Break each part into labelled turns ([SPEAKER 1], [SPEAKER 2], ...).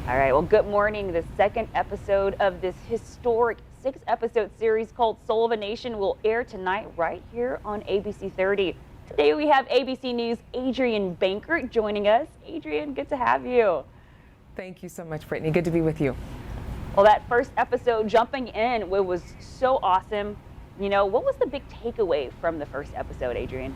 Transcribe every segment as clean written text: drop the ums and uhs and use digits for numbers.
[SPEAKER 1] All right, well, good morning. The second episode of this historic 6-episode series called Soul of a Nation will air tonight right here on ABC 30. Today we have ABC News' Adrienne Bankert joining us. Adrienne, good to have you.
[SPEAKER 2] Thank you so much, Brittany. Good to be with you.
[SPEAKER 1] Well, that first episode, jumping in, it was so awesome. You know, what was the big takeaway from the first episode, Adrienne?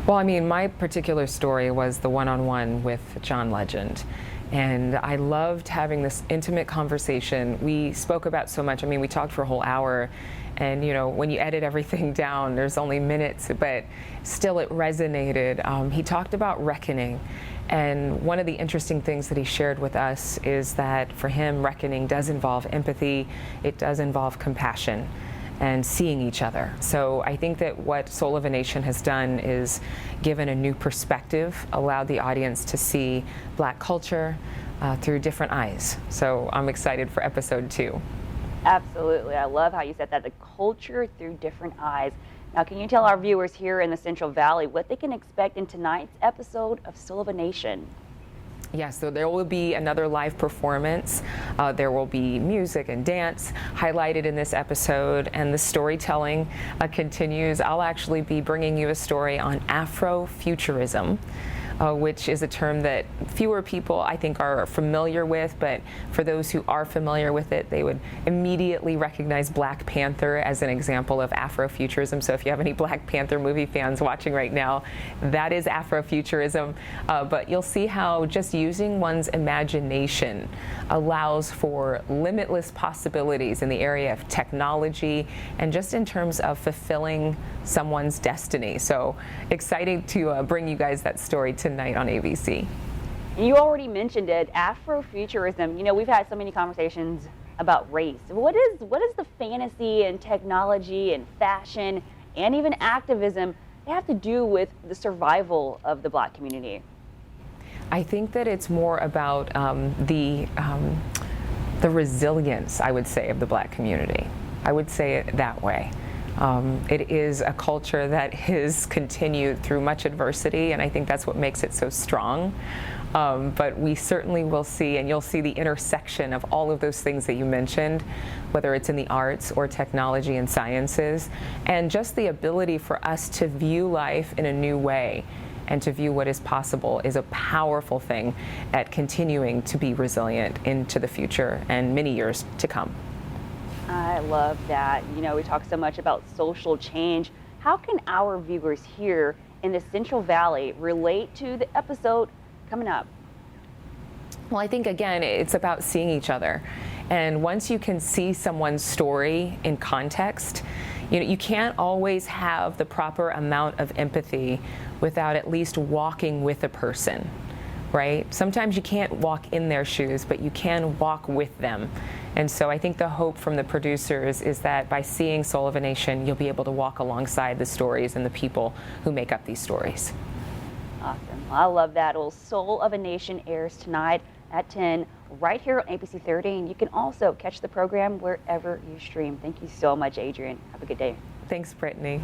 [SPEAKER 2] Well, I mean, my particular story was the one-on-one with John Legend. And I loved having this intimate conversation. We spoke about so much. I mean, we talked for a whole hour. And, you know, when you edit everything down, there's only minutes, but still it resonated. He talked about reckoning. And one of the interesting things that he shared with us is that for him, reckoning does involve empathy. It does involve compassion and seeing each other. So I think that what Soul of a Nation has done is given a new perspective, allowed the audience to see Black culture through different eyes. So I'm excited for episode 2.
[SPEAKER 1] Absolutely. I love how you said that, the culture through different eyes. Now, can you tell our viewers here in the Central Valley what they can expect in tonight's episode of Soul of a Nation?
[SPEAKER 2] Yes, so there will be another live performance. There will be music and dance highlighted in this episode, and the storytelling continues. I'll actually be bringing you a story on Afrofuturism, which is a term that fewer people, I think, are familiar with, but for those who are familiar with it, they would immediately recognize Black Panther as an example of Afrofuturism. So if you have any Black Panther movie fans watching right now, that is Afrofuturism. But you'll see how just using one's imagination allows for limitless possibilities in the area of technology and just in terms of fulfilling someone's destiny. So exciting to bring you guys that story tonight on ABC.
[SPEAKER 1] You already mentioned it, Afrofuturism. You know, we've had so many conversations about race. What is the fantasy and technology and fashion and even activism have to do with the survival of the Black community?
[SPEAKER 2] I think that it's more about the resilience, I would say, of the Black community. I would say it that way. It is a culture that has continued through much adversity, and I think that's what makes it so strong. But we certainly will see, and you'll see the intersection of all of those things that you mentioned, whether it's in the arts or technology and sciences, and just the ability for us to view life in a new way and to view what is possible is a powerful thing at continuing to be resilient into the future and many years to come.
[SPEAKER 1] I love that. You know, we talk so much about social change. How can our viewers here in the Central Valley relate to the episode coming up?
[SPEAKER 2] Well, I think, again, it's about seeing each other. And once you can see someone's story in context, you know, you can't always have the proper amount of empathy without at least walking with a person, right? Sometimes you can't walk in their shoes, but you can walk with them. And so I think the hope from the producers is that by seeing Soul of a Nation, you'll be able to walk alongside the stories and the people who make up these stories.
[SPEAKER 1] Awesome. Well, I love that. Well, Soul of a Nation airs tonight at 10 right here on ABC 30. And you can also catch the program wherever you stream. Thank you so much, Adrienne. Have a good day.
[SPEAKER 2] Thanks, Brittany.